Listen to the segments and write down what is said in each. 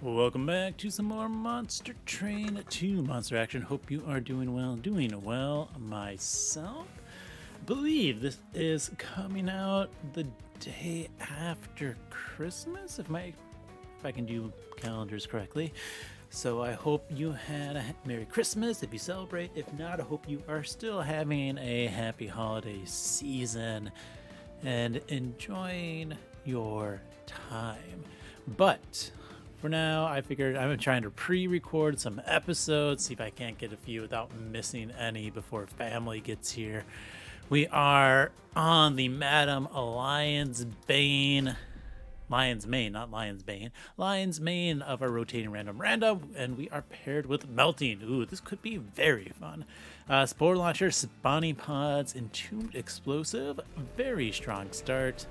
Welcome back to some more Monster Train 2 Monster Action. Hope you are doing well. Doing well myself. Believe this is coming out the day after Christmas, if I can do calendars correctly. So I hope you had a Merry Christmas if you celebrate. If not, I hope you are still having a happy holiday season and enjoying your time. But for now, I figured I'm trying to pre-record some episodes, see if I can't get a few without missing any before family gets here. We are on the Madam Lion's Mane, not Lion's Bane, Lion's Mane of our rotating random, and we are paired with Melting. Ooh, this could be very fun. Spore Launcher, Spawning Pods, Entombed Explosive, very strong start.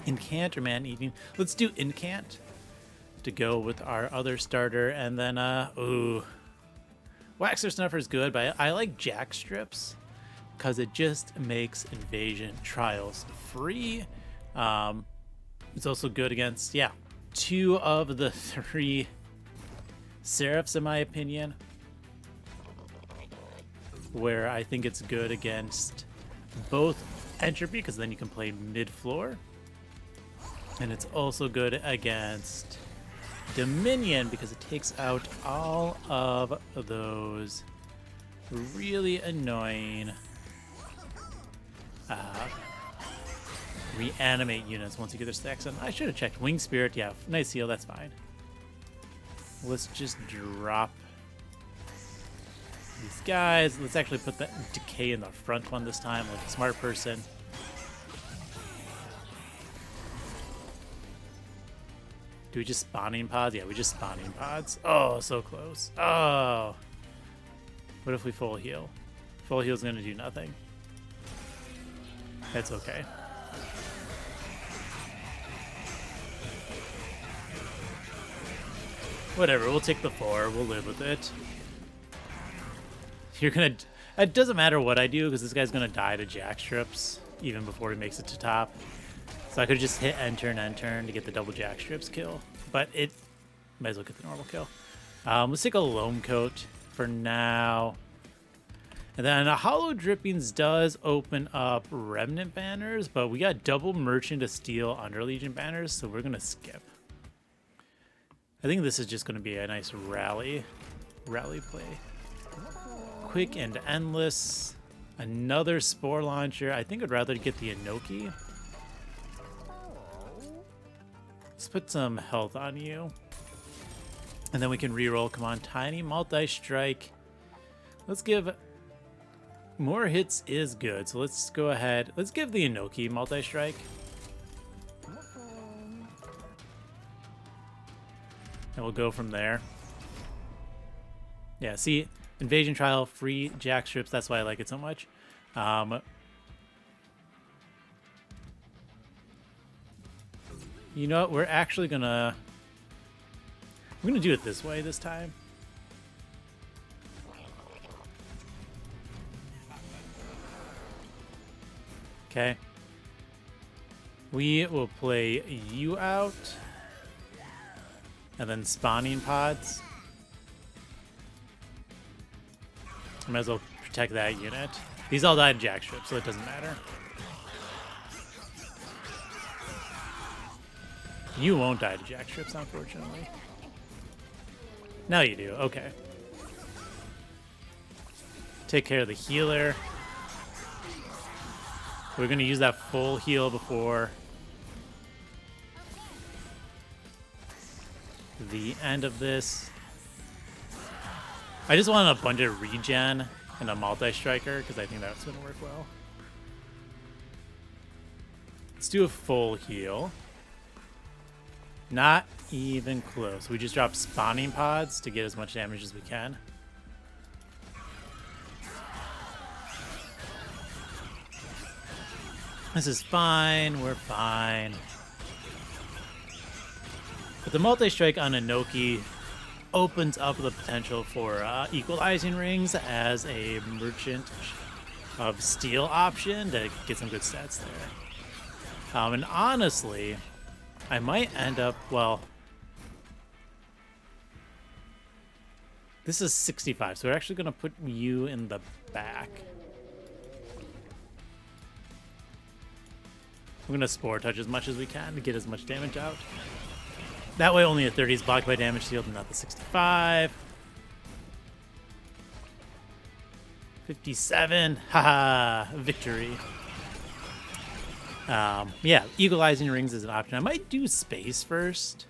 Incant or Man Eating. Let's do Incant to go with our other starter, and then Waxer Snuffer is good, but I like Jack Strips because it just makes Invasion Trials free. It's also good against two of the three Seraphs in my opinion, where I think it's good against both Entropy because then you can play mid-floor, and it's also good against Dominion because it takes out all of those really annoying reanimate units once you get their stacks in. I should have checked. Wing Spirit, yeah, nice heal, that's fine. Let's just drop these guys. Let's actually put the Decay in the front one this time, like a smart person. Do we just spawning pods? Yeah, we just spawning pods. Oh, so close. Oh. What if we full heal? Full heal's gonna do nothing. That's okay. Whatever, we'll take the 4. We'll live with it. It doesn't matter what I do because this guy's gonna die to Jack Strips even before he makes it to top. So I could just hit end turn to get the double Jack Strips kill, but it might as well get the normal kill. Let's take a Loam Coat for now. And then Hollow Drippings does open up Remnant banners, but we got double Merchant of Steel Underlegion banners, so we're going to skip. I think this is just going to be a nice rally play. Quick and Endless. Another Spore Launcher. I think I'd rather get the Inoki. Let's put some health on you. And then we can reroll. Come on, Tiny Multi-Strike. Let's give... More hits is good, so let's go ahead. Let's give the Inoki Multi-Strike. And we'll go from there. Yeah, see? Invasion Trial, free Jack Strips. That's why I like it so much. You know what? We're gonna do it this way this time. Okay. We will play you out, and then spawning pods. I might as well protect that unit. These all died Jack Strips, so it doesn't matter. You won't die to Jack Strips, unfortunately. Now you do. Okay. Take care of the healer. We're going to use that full heal before the end of this. I just want a bunch of regen and a multi-striker because I think that's going to work well. Let's do a full heal. Not even close. We just drop spawning pods to get as much damage as we can. This is fine. We're fine. But the multi-strike on Inoki opens up the potential for equalizing rings as a Merchant of Steel option to get some good stats there. And honestly, I might end up, well, This is 65, so we're actually going to put you in the back. We're going to Spore Touch as much as we can to get as much damage out. That way only a 30 is blocked by damage shield and not the 65. 57. Haha, victory. Yeah, Eagle-Eying Rings is an option. I might do Space first.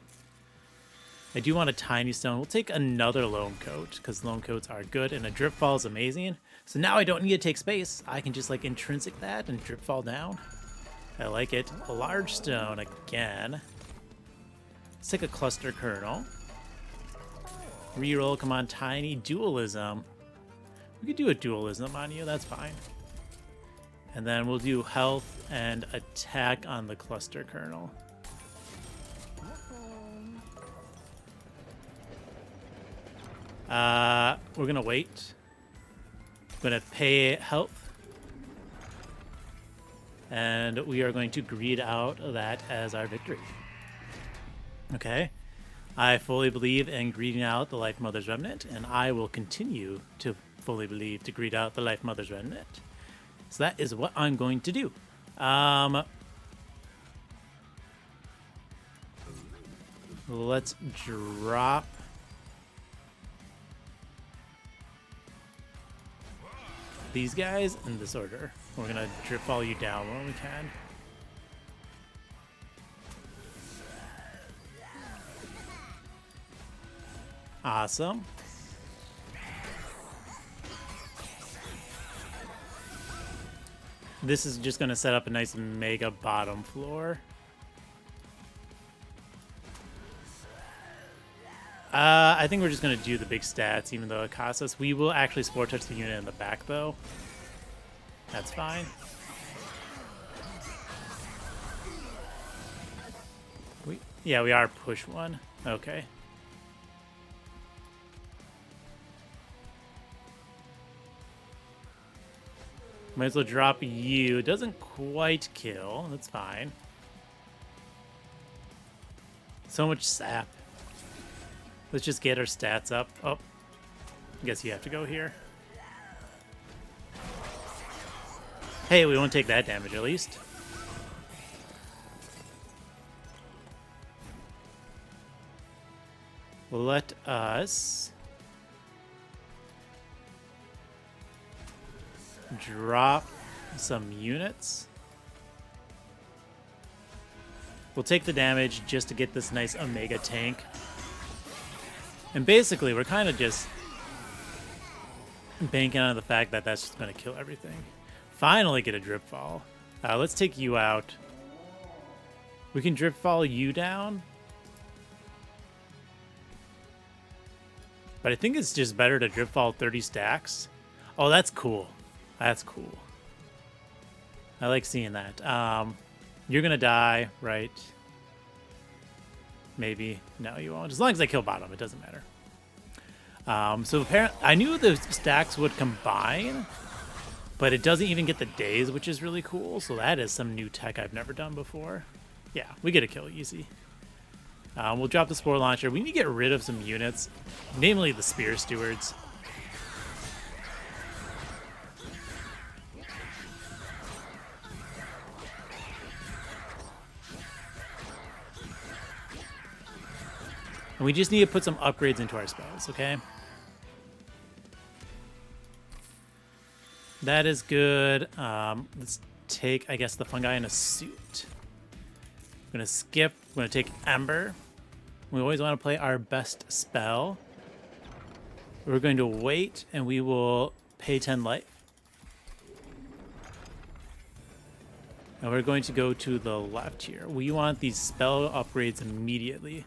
I do want a Tiny Stone. We'll take another Lone Coat, because Lone Coats are good, and a Drip Fall is amazing. So now I don't need to take Space. I can just, like, Intrinsic that and Drip Fall down. I like it. A Large Stone again. Let's take a Cluster Kernel. Reroll, come on, Tiny. Dualism. We could do a Dualism on you, that's fine. And then we'll do Health and Attack on the Cluster Kernel. We're gonna wait. We're gonna pay Health. And we are going to greed out that as our victory. Okay. I fully believe in greeting out the Life Mother's Remnant, and I will continue to fully believe to greet out the Life Mother's Remnant. So that is what I'm going to do. Let's drop these guys in this order. We're gonna Drip Fall you down when we can. Awesome. This is just gonna set up a nice mega bottom floor. I think we're just gonna do the big stats, even though it costs us. We will actually Spore Touch the unit in the back, though. That's fine. Yeah, we are push one. Okay. Might as well drop you. It doesn't quite kill. That's fine. So much sap. Let's just get our stats up. Oh, I guess you have to go here. Hey, we won't take that damage at least. Let us drop some units. We'll take the damage just to get this nice Omega tank. And basically, we're kind of just banking on the fact that that's just going to kill everything. Finally get a Drip Fall. Let's take you out. We can Drip Fall you down. But I think it's just better to Drip Fall 30 stacks. Oh, that's cool. That's cool. I like seeing that. You're going to die, right? Maybe. No, you won't. As long as I kill bottom, it doesn't matter. So apparently, I knew the stacks would combine, but it doesn't even get the days, which is really cool. So that is some new tech I've never done before. Yeah, we get a kill easy. We'll drop the Spore Launcher. We need to get rid of some units, namely the Spear Stewards. And we just need to put some upgrades into our spells, okay? That is good. Let's take, I guess, the Fungi in a suit. I'm going to skip. I'm going to take Ember. We always want to play our best spell. We're going to wait, and we will pay 10 life. And we're going to go to the left here. We want these spell upgrades immediately.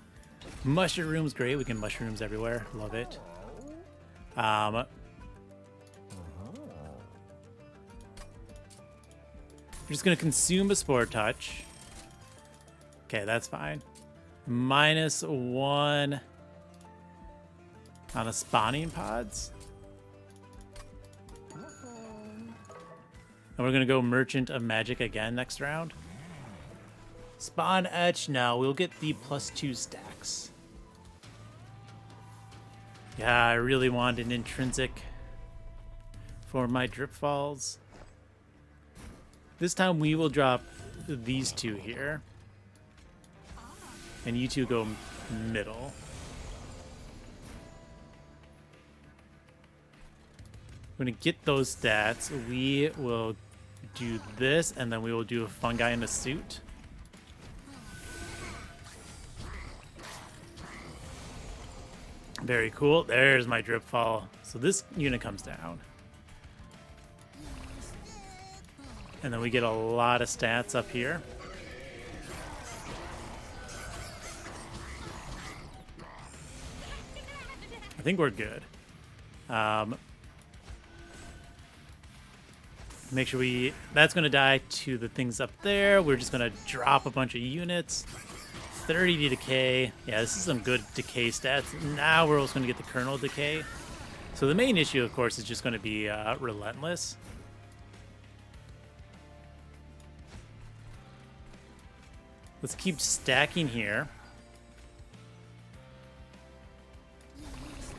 Mushrooms, great. We can mushrooms everywhere. Love it. We're just going to consume a Spore Touch. Okay, that's fine. -1 on a spawning pods. And we're going to go Merchant of Magic again next round. Spawn Etch. No, we'll get the +2 stacks. Yeah, I really want an intrinsic for my drip falls. This time we will drop these two here. And you two go middle. We're going to get those stats. We will do this, and then we will do a fungi in a suit. Very cool. There's my drip fall. So this unit comes down. And then we get a lot of stats up here. I think we're good. Make sure that's going to die to the things up there. We're just going to drop a bunch of units. 30 to decay. Yeah, this is some good decay stats. Now we're also going to get the kernel decay. So the main issue, of course, is just going to be relentless. Let's keep stacking here.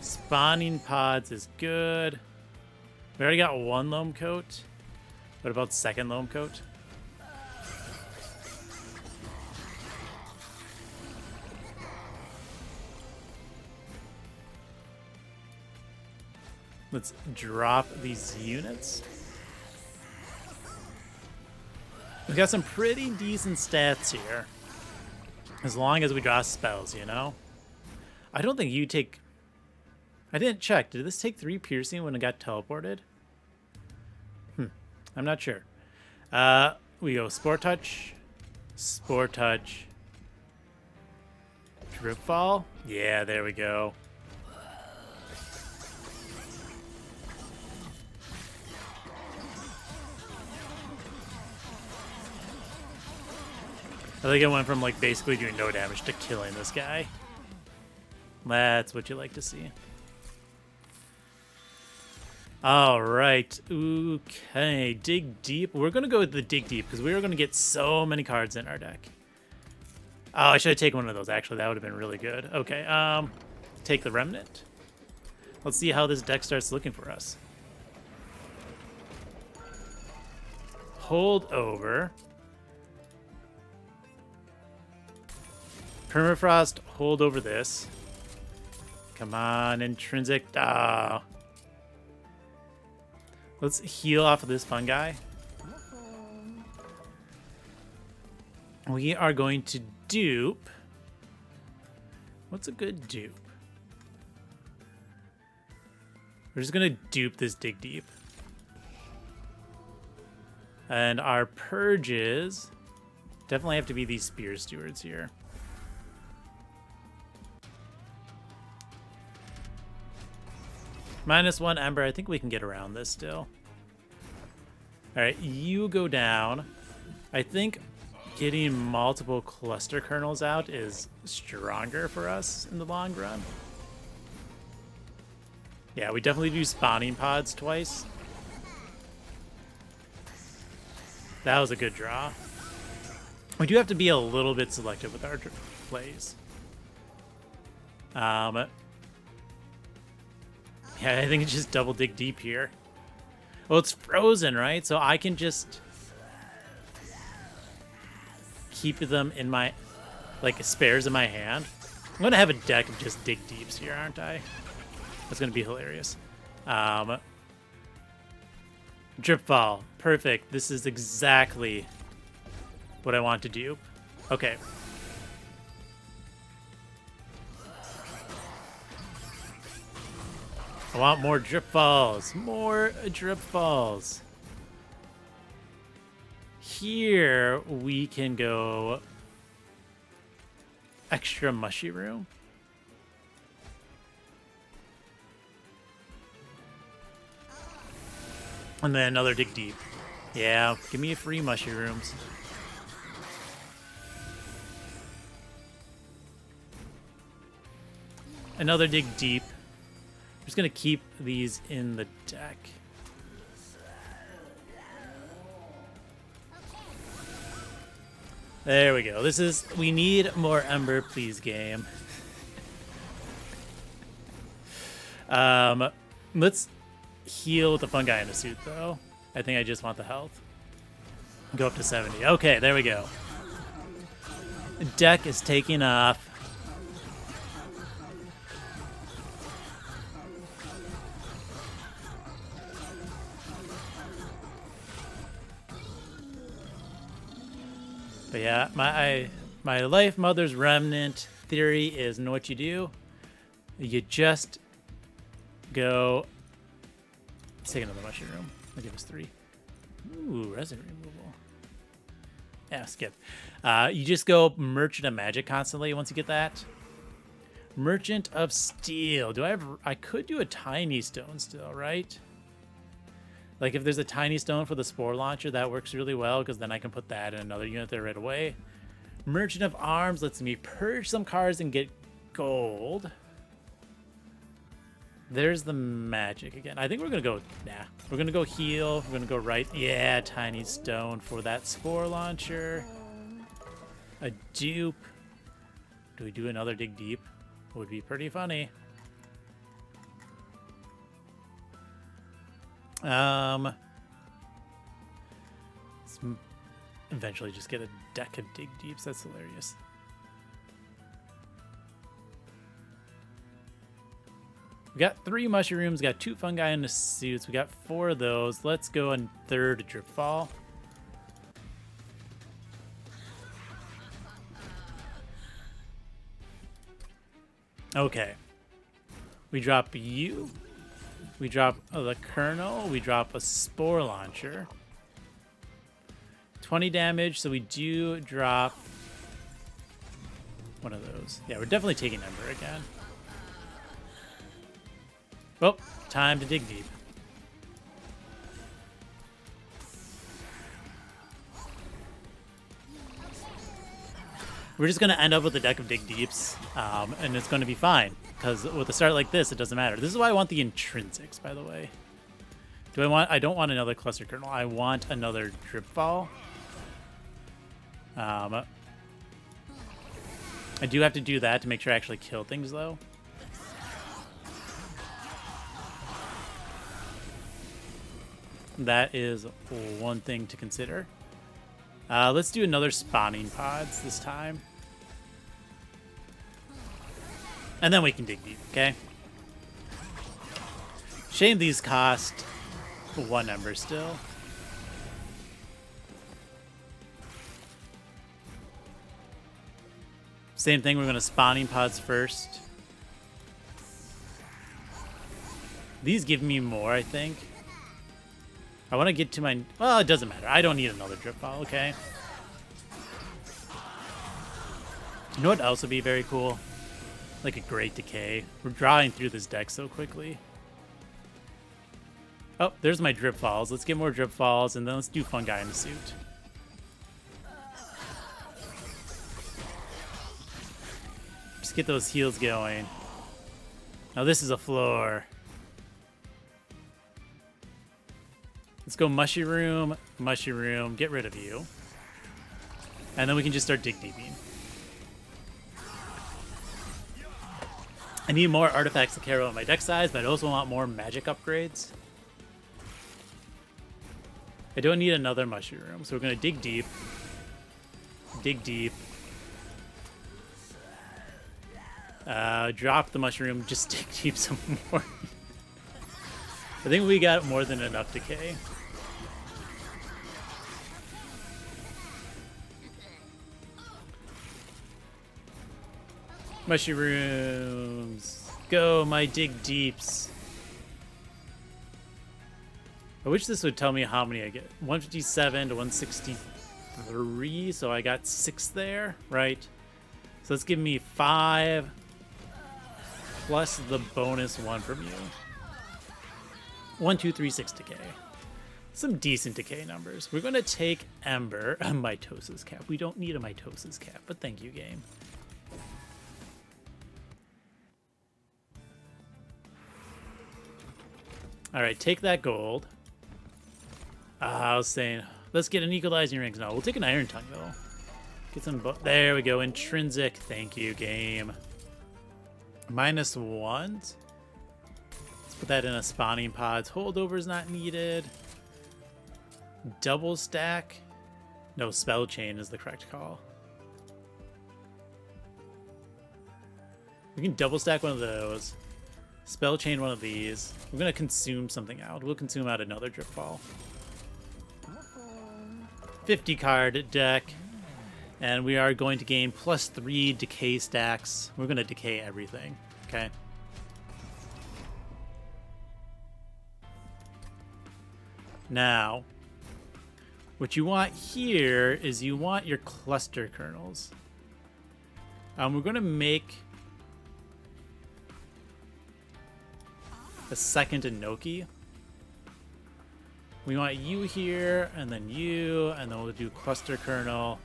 Spawning pods is good. We already got one loam coat. What about second loam coat? Let's drop these units. We've got some pretty decent stats here. As long as we draw spells, you know? I don't think you take... I didn't check. Did this take 3 piercing when it got teleported? I'm not sure. We go Spore Touch, Drip Fall. Yeah, there we go. I think it went from like basically doing no damage to killing this guy. That's what you like to see. All right. Okay. Dig deep. We're going to go with the dig deep because we are going to get so many cards in our deck. Oh, I should have taken one of those. Actually, that would have been really good. Okay. Take the remnant. Let's see how this deck starts looking for us. Hold over. Permafrost, hold over this. Come on, intrinsic. Ah. Let's heal off of this fungi. We are going to dupe. What's a good dupe? We're just going to dupe this dig deep. And our purges definitely have to be these spear stewards here. -1 Ember. I think we can get around this still. All right, you go down. I think getting multiple cluster kernels out is stronger for us in the long run. Yeah, we definitely do spawning pods twice. That was a good draw. We do have to be a little bit selective with our plays. Yeah, I think it's just double dig deep here. Well, it's frozen, right? So I can just keep them in my, like, spares in my hand. I'm going to have a deck of just dig deeps here, aren't I? That's going to be hilarious. Drip Fall. Perfect. This is exactly what I want to do. Okay. I want more drip falls. More drip falls. Here we can go extra mushy room. And then another dig deep. Yeah, give me a free mushrooms. Another dig deep. I'm just gonna keep these in the deck. There we go. This is, we need more Ember, please, game. Let's heal with the fungi in the suit, though. I think I just want the health. Go up to 70. Okay, there we go. Deck is taking off. But yeah, my Life Mother's Remnant theory is, know what you do? You just go. Let's take another mushroom. I'll give us 3. Ooh, resident removal. Yeah, skip. You just go Merchant of Magic constantly once you get that. Merchant of Steel. Do I have... I could do a Tiny Stone still, right? Like, if there's a Tiny Stone for the Spore Launcher, that works really well, because then I can put that in another unit there right away. Merchant of Arms lets me purge some cards and get gold. There's the magic again. I think we're going to go... Nah. We're going to go heal. We're going to go right. Yeah, Tiny Stone for that Spore Launcher. A dupe. Do we do another Dig Deep? Would be pretty funny. Let's eventually just get a deck of Dig Deeps. That's hilarious. We got 3 mushrooms, got 2 fungi in the suits. We got 4 of those. Let's go on 3rd Dripfall. Okay. We drop you. We drop the Kernel. We drop a Spore Launcher. 20 damage, so we do drop one of those. Yeah, we're definitely taking Ember again. Oh, time to dig deep. We're just going to end up with a deck of Dig Deeps, and it's going to be fine. Because with a start like this, it doesn't matter. This is why I want the Intrinsics, by the way. I don't want another Cluster Kernel. I want another Dripfall. I do have to do that to make sure I actually kill things, though. That is one thing to consider. Let's do another Spawning Pods this time. And then we can dig deep, okay? Shame these cost 1 Ember still. Same thing, we're going to Spawning Pods first. These give me more, I think. I want to get to my... Well, it doesn't matter. I don't need another Dripfall, okay? You know what else would be very cool? Like a Great Decay. We're drawing through this deck so quickly. Oh, there's my Dripfalls. Let's get more Dripfalls, and then let's do Fungi in the suit. Just get those heals going. Now this is a floor. Let's go Mushroom, Mushroom, get rid of you. And then we can just start Dig Deeping. I need more artifacts to carry out my deck size, but I also want more magic upgrades. I don't need another Mushroom, so we're going to Dig Deep. Dig Deep. Drop the Mushroom, just Dig Deep some more. I think we got more than enough decay. Mushrooms. Go, my Dig Deeps. I wish this would tell me how many I get. 157 to 163, so I got 6 there, right? So let's give me 5 plus the bonus 1 from you. 1, 2, 3, 6 decay. Some decent decay numbers. We're going to take Ember, a Mitosis Cap. We don't need a Mitosis Cap, but thank you, game. All right, take that gold. I was saying, let's get an Equalizing Rings. No, we'll take an Iron Tongue, though. Get some... There we go. Intrinsic. Thank you, game. -1s. Put that in a spawning pods. Holdover's not needed. Double stack. No, spell chain is the correct call. We can double stack one of those. Spell chain one of these. We're going to consume something out. We'll consume out another drip ball. 50 card deck. And we are going to gain +3 decay stacks. We're going to decay everything. Okay. Now, what you want here is you want your cluster kernels. We're going to make a second Inoki. We want you here, and then you, and then we'll do cluster kernel.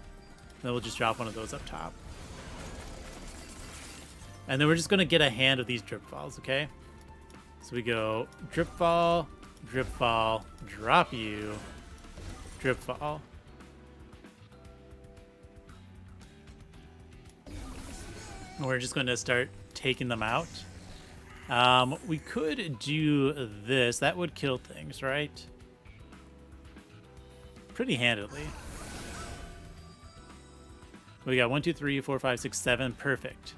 Then we'll just drop one of those up top. And then we're just going to get a hand of these drip balls, okay? So we go drip ball, drop you, drip ball. And we're just going to start taking them out. We could do this. That would kill things, right? Pretty handily. We got 1, 2, 3, 4, 5, 6, 7. Perfect.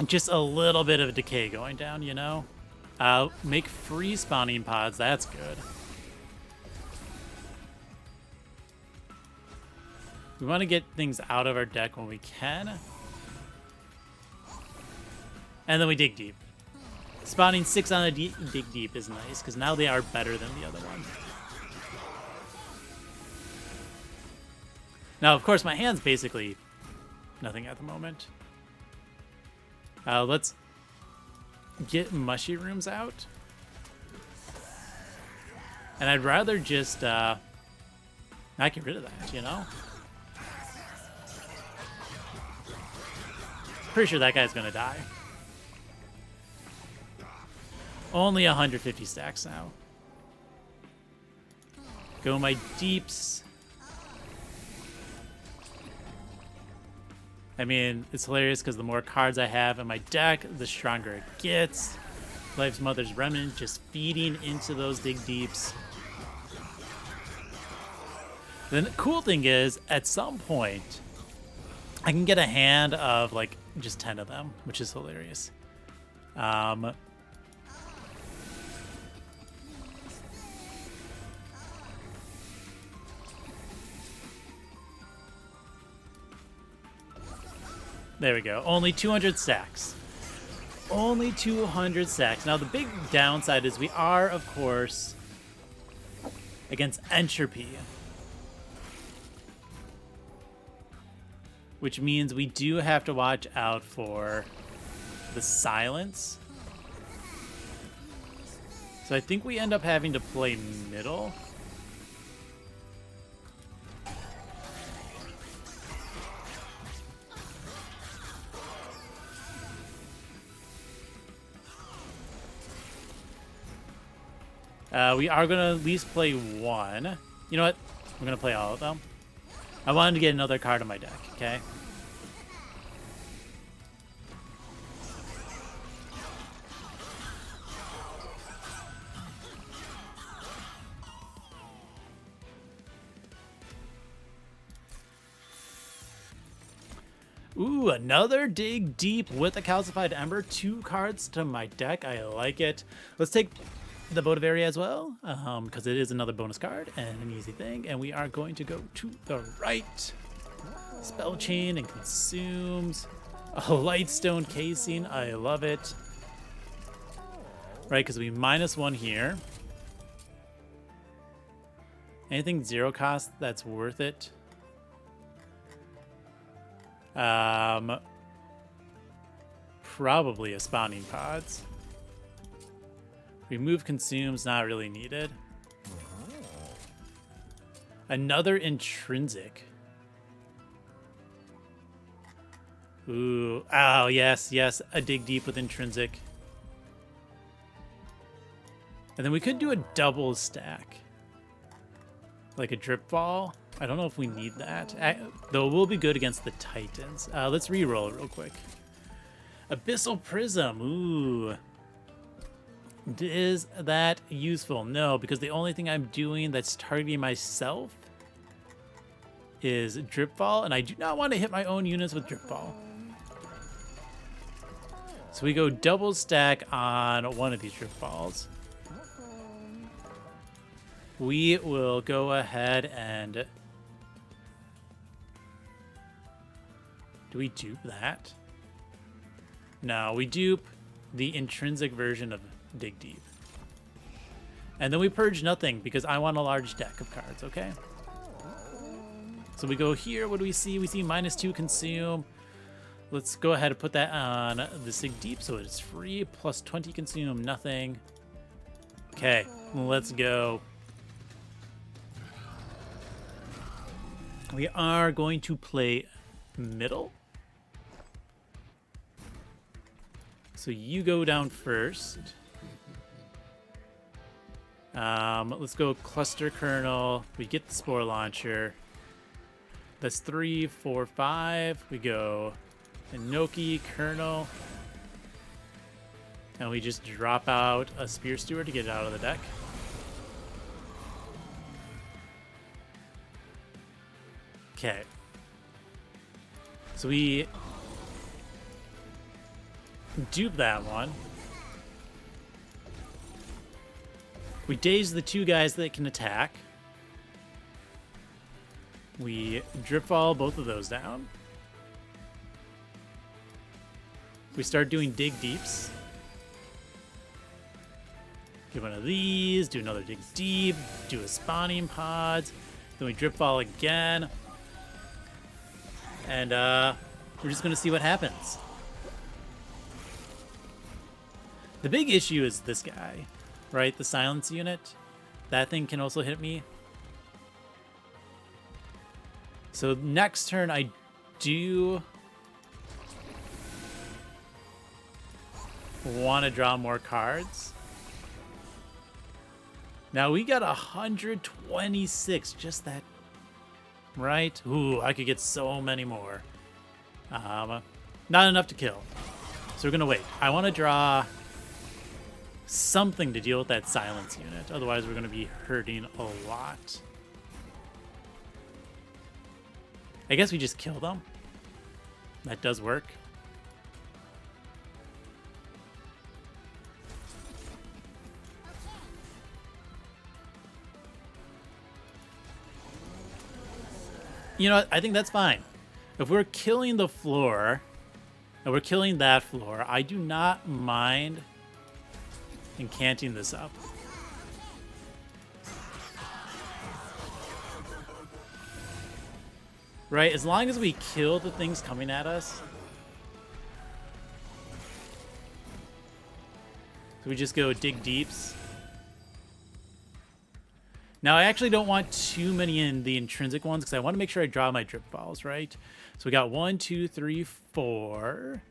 Just a little bit of decay going down, you know? Make free spawning pods. That's good. We want to get things out of our deck when we can. And then we dig deep. Spawning 6 on a dig deep is nice, because now they are better than the other one. Now, of course, my hand's basically nothing at the moment. Let's get mushy rooms out. And I'd rather just not get rid of that, you know? Pretty sure that guy's gonna die. Only 150 stacks now. Go my deeps. I mean, it's hilarious because the more cards I have in my deck, the stronger it gets. Life's Mother's Remnant just feeding into those dig deeps. Then the cool thing is, at some point, I can get a hand of like just 10 of them, which is hilarious. There we go. Only 200 stacks. Only 200 stacks. Now, the big downside is we are, of course, against Entropy. Which means we do have to watch out for the silence. So I think we end up having to play middle. We are going to at least play one. You know what? We're going to play all of them. I wanted to get another card on my deck, okay? Ooh, another dig deep with a calcified ember. 2 cards to my deck. I like it. Let's take the votive area as well, because it is another bonus card and an easy thing. And we are going to go to the right. Spell chain and consumes. A lightstone casing. I love it. Right, because we -1 here. Anything 0 cost that's worth it. Probably a spawning pods. Remove consumes, not really needed. Another intrinsic. Ooh, oh yes, yes, a dig deep with intrinsic. And then we could do a double stack. Like a drip ball. I don't know if we need that. Though we'll be good against the Titans. Let's re-roll real quick. Abyssal Prism. Ooh. Is that useful? No, because the only thing I'm doing that's targeting myself is Dripfall, and I do not want to hit my own units with Dripfall. So we go double stack on one of these Dripfalls. We will go ahead and... Do we dupe that? No, we dupe the intrinsic version of Dig Deep. And then we purge nothing because I want a large deck of cards, okay? So we go here, what do we see? We see -2 consume. Let's go ahead and put that on the Dig Deep so it's free. Plus 20 consume, nothing. Okay, let's go. We are going to play middle. So you go down first. Let's go cluster kernel. We get the spore launcher. That's 3, 4, 5. We go Inoki kernel. And we just drop out a spear steward to get it out of the deck. Okay. So we dupe that one. We daze the 2 guys that can attack. We Dripfall both of those down. We start doing Dig Deeps. Get one of these, do another Dig Deep, do a Spawning Pods, then we Dripfall again. And we're just going to see what happens. The big issue is this guy, right? The silence unit. That thing can also hit me. So next turn I do want to draw more cards. Now we got 126, just that, right? Ooh, I could get so many more. Not enough to kill. So we're gonna wait. I want to draw something to deal with that silence unit. Otherwise, we're gonna be hurting a lot. I guess we just kill them. That does work. You know what? I think that's fine. If we're killing the floor, and we're killing that floor, I do not mind incanting this up. Right? As long as we kill the things coming at us. So we just go Dig Deeps. Now, I actually don't want too many in the intrinsic ones because I want to make sure I draw my drip balls, right? So we got 1, 2, 3, 4,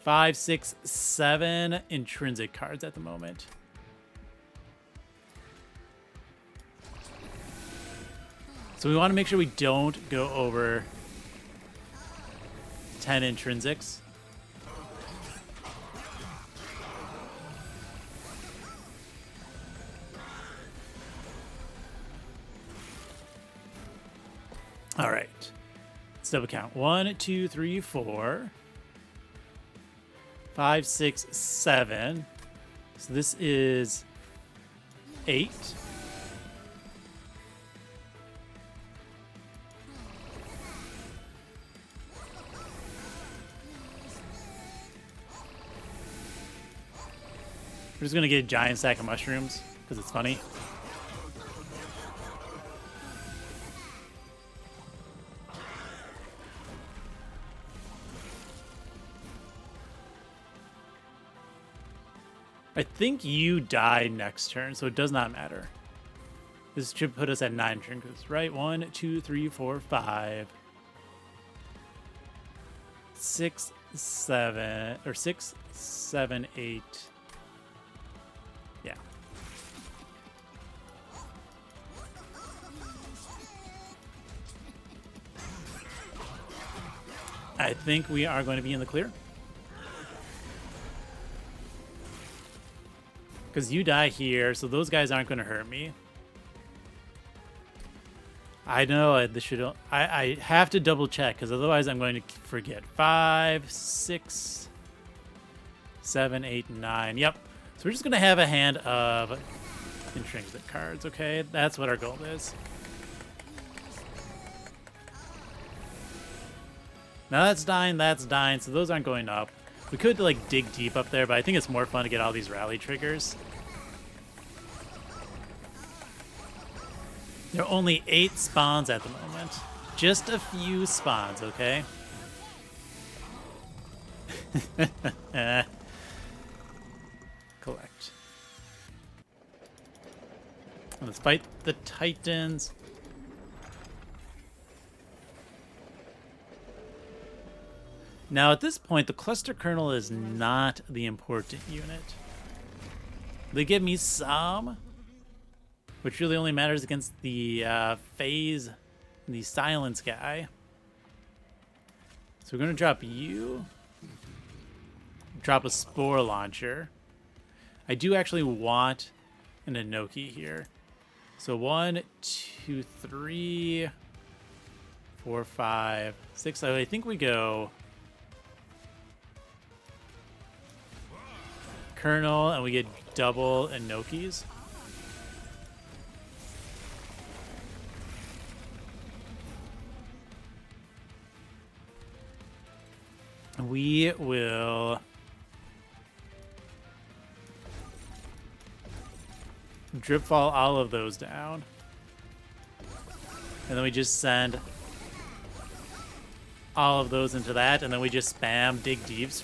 5, 6, 7 intrinsic cards at the moment. So we want to make sure we don't go over 10 intrinsics. All right, let's double count. 1, 2, 3, 4, 5, 6, 7. So this is 8. We're just gonna get a giant stack of mushrooms because it's funny. I think you die next turn, so it does not matter. This should put us at 9 trinkets, right? 1, 2, 3, 4, 5, 6, 7, or 6, 7, 8. Yeah. I think we are going to be in the clear. Because you die here, so those guys aren't going to hurt me. I know this should. I have to double check because otherwise I'm going to forget. 5, 6, 7, 8, 9. Yep. So we're just going to have a hand of intrinsic cards, okay? That's what our goal is. Now that's dying, so those aren't going up. We could, like, dig deep up there, but I think it's more fun to get all these rally triggers. There are only 8 spawns at the moment. Just a few spawns, okay? Collect. Let's fight the Titans. Now, at this point, the cluster kernel is not the important unit. They give me some, which really only matters against the phase, the silence guy. So we're going to drop you. Drop a spore launcher. I do actually want an Inoki here. So 1, 2, 3, 4, 5, 6. So I think we go Colonel and we get double Inokis. We will drip fall all of those down. And then we just send all of those into that, and then we just spam dig deeps.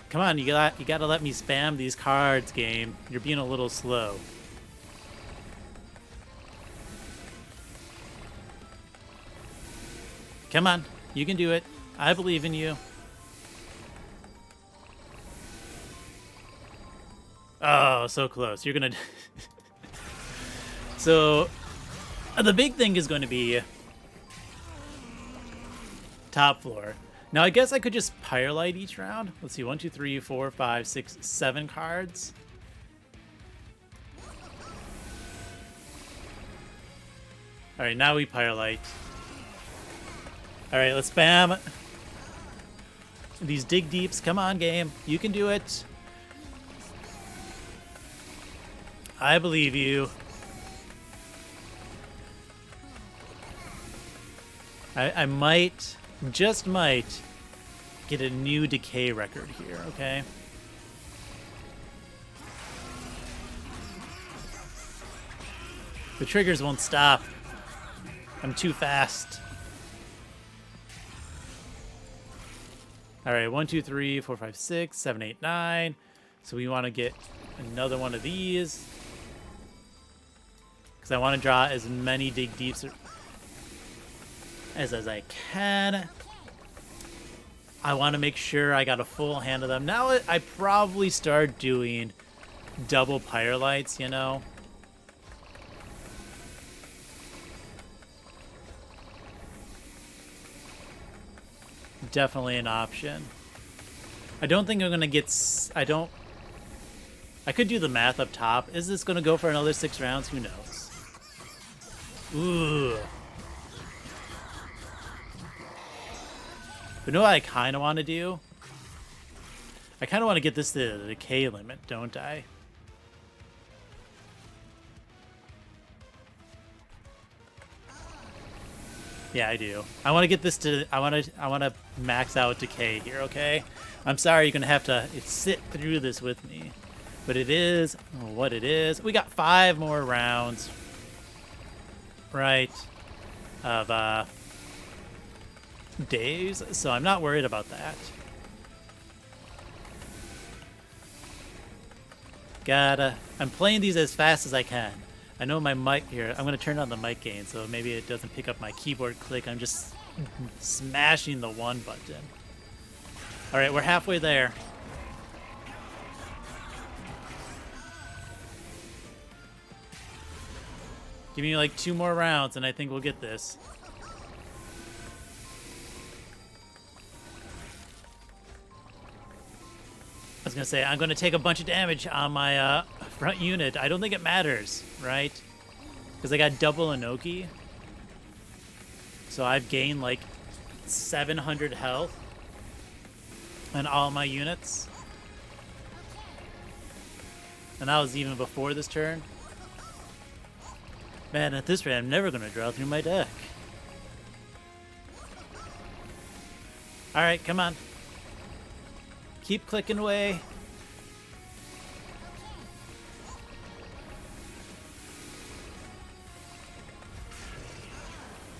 Come on, you gotta let me spam these cards, game. You're being a little slow. Come on, you can do it. I believe in you. Oh, so close. You're gonna... So, the big thing is going to be top floor. Now, I guess I could just Pyrelight each round. Let's see, 1, 2, 3, 4, 5, 6, 7 cards. Alright, now we Pyrelight. Alright, let's spam these dig deeps. Come on, game. You can do it. I believe you. I might, just might, get a new decay record here, okay? The triggers won't stop. I'm too fast. Alright, 1, 2, 3, 4, 5, 6, 7, 8, 9. So we want to get another one of these. Because I want to draw as many dig deeps as I can. I want to make sure I got a full hand of them. Now I probably start doing double Pyrelights, you know? Definitely an option. I don't think I'm going to get... I could do the math up top. Is this going to go for another 6 rounds? Who knows? Ooh. But you know what I kind of want to do? I kind of want to get this to the decay limit, don't I? Yeah, I do. I want to get this to... I want to max out decay here, okay? I'm sorry you're going to have to sit through this with me. But it is what it is. We got 5 more rounds. Right. Of, days, so I'm not worried about that. I'm playing these as fast as I can. I know my mic here, I'm going to turn on the mic gain, so maybe it doesn't pick up my keyboard click. I'm just smashing the 1 button. Alright, we're halfway there. Give me like 2 more rounds and I think we'll get this. was gonna say, I'm gonna take a bunch of damage on my front unit. I don't think it matters, right? Because I got double Inoki. So I've gained like 700 health on all my units. And that was even before this turn. Man, at this rate, I'm never gonna draw through my deck. Alright, come on. Keep clicking away.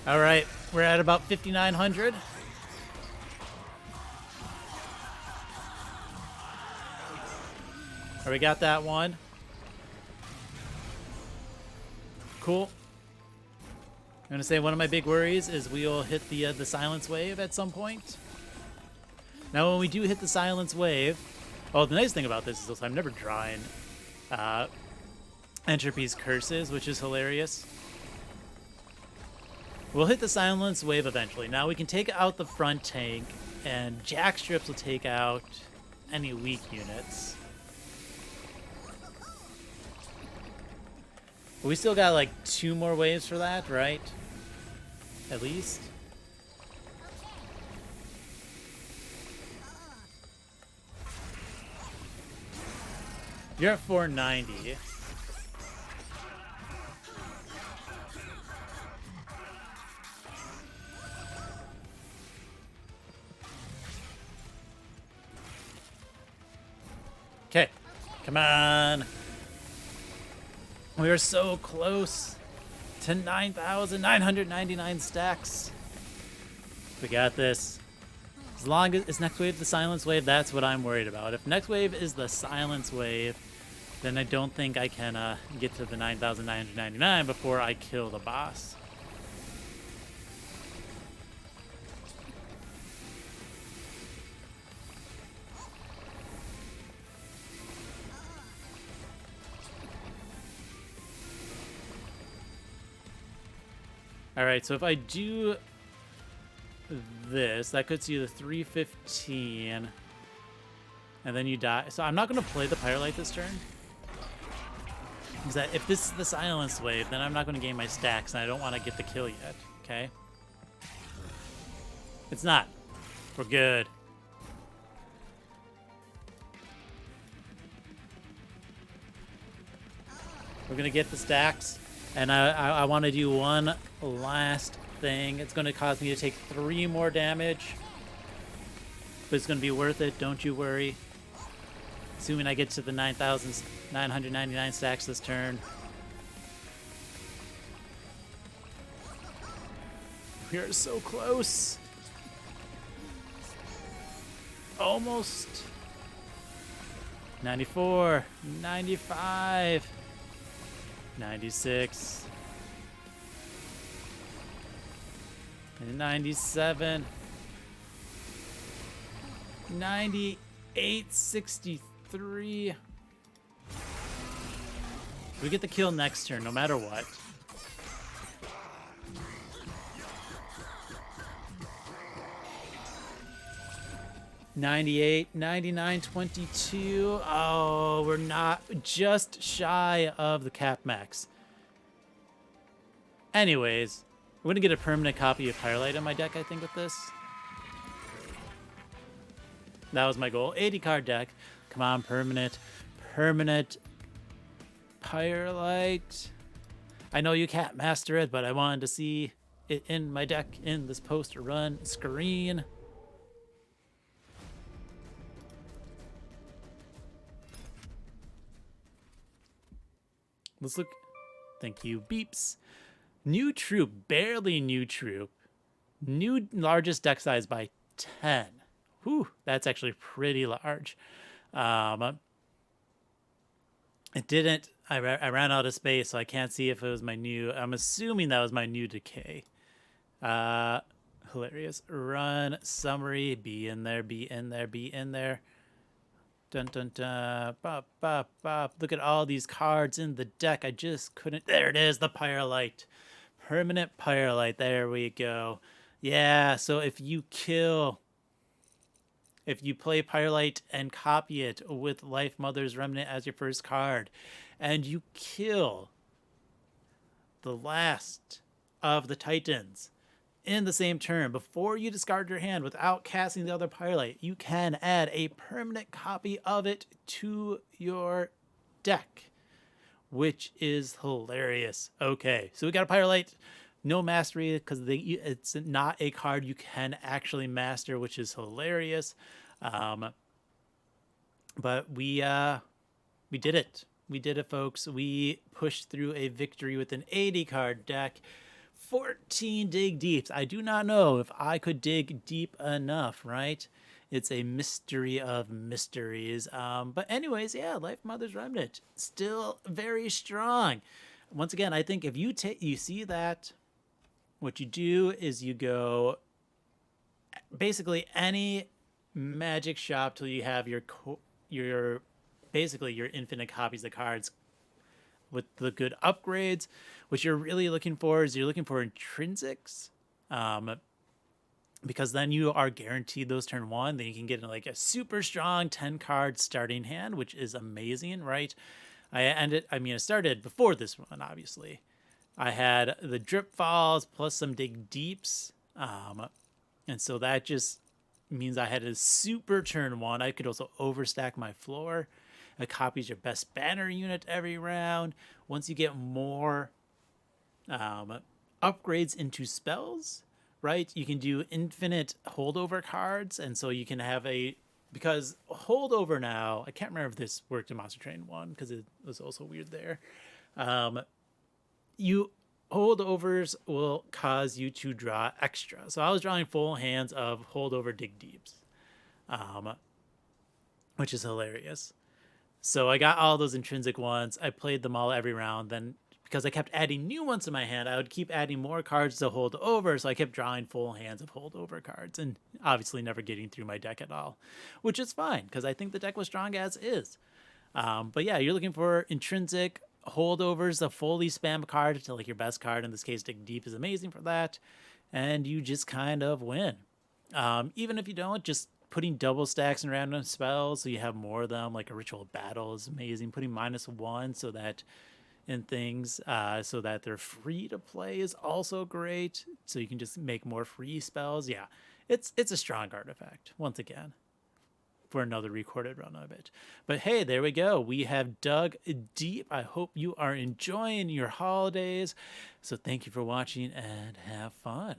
Alright, we're at about 5,900. Alright, we got that one. Cool. I'm gonna say one of my big worries is we'll hit the silence wave at some point. Now, when we do hit the silence wave, oh, the nice thing about this is also I'm never drawing Entropy's curses, which is hilarious. We'll hit the silence wave eventually. Now we can take out the front tank, and Jack Strips will take out any weak units. But we still got like 2 more waves for that, right? At least. You're at 490. Okay, come on. We are so close to 9,999 stacks. We got this. As long as it's next wave the silence wave, that's what I'm worried about. If next wave is the silence wave, then I don't think I can get to the 9,999 before I kill the boss. All right, so if I do this, that gets you the 315, and then you die. So I'm not going to play the Pyrolite this turn. Because if this is the silence wave, then I'm not going to gain my stacks, and I don't want to get the kill yet, okay? It's not. We're good. We're going to get the stacks, and I want to do one last thing. It's going to cause me to take 3 more damage, but it's going to be worth it, don't you worry. Assuming I get to the 9,999 stacks this turn. We are so close. Almost. 94, 95, 96, and 97, 98, 63. We get the kill next turn, no matter what. $98, $99, $22. Oh, we're not just shy of the cap max. Anyways, we're gonna get a permanent copy of Pyrolite in my deck, I think, with this. That was my goal. 80 card deck. Come on, permanent Pyrolite. I know you can't master it, but I wanted to see it in my deck in this poster run screen. Let's look. Thank you, beeps. New troop, barely new troop. New largest deck size by 10. Whew, that's actually pretty large. It didn't. I ran out of space, so I can't see if it was my new. I'm assuming that was my new decay. Hilarious. Run summary. Be in there. Be in there. Be in there. Dun dun dun. Bop bop bop. Look at all these cards in the deck. I just couldn't. There it is. The Pyrolite. Permanent Pyrolite. There we go. Yeah. So if you kill If you play Firelight and copy it with Life Mother's Remnant as your first card, and you kill the last of the Titans in the same turn before you discard your hand without casting the other Firelight, you can add a permanent copy of it to your deck, which is hilarious. Okay, so we got a Firelight, no mastery because it's not a card you can actually master, which is hilarious. But we did it. We did it, folks. We pushed through a victory with an 80 card deck. 14 dig deeps. I do not know if I could dig deep enough, right? It's a mystery of mysteries. But anyways, yeah, Life Mother's Remnant still very strong. Once again, I think if you see that, what you do is you go basically any magic shop till you have your basically your infinite copies of cards with the good upgrades. What you're really looking for is you're looking for intrinsics, because then you are guaranteed those turn one. Then you can get like a super strong 10 card starting hand, which is amazing, right? I started before this one, obviously. I had the drip falls plus some dig deeps, and so that just means I had a super turn one. I could also overstack my floor. It copies your best banner unit every round. Once you get more upgrades into spells, right, you can do infinite holdover cards, and so you can have because holdover now, I can't remember if this worked in Monster Train 1 because it was also weird there. You holdovers will cause you to draw extra. So I was drawing full hands of holdover dig deeps, which is hilarious. So I got all those intrinsic ones. I played them all every round. Then because I kept adding new ones to my hand, I would keep adding more cards to hold over. So I kept drawing full hands of holdover cards and obviously never getting through my deck at all, which is fine because I think the deck was strong as is. But yeah, you're looking for intrinsic holdovers, a fully spam card to like your best card. In this case, Dig Deep is amazing for that. And you just kind of win. Even if you don't, just putting double stacks and random spells so you have more of them, like a Ritual Battle is amazing. Putting -1 so that in things so that they're free to play is also great. So you can just make more free spells. Yeah, it's a strong artifact, once again, for another recorded run of it. But hey, there we go. We have dug deep. I hope you are enjoying your holidays. So thank you for watching and have fun.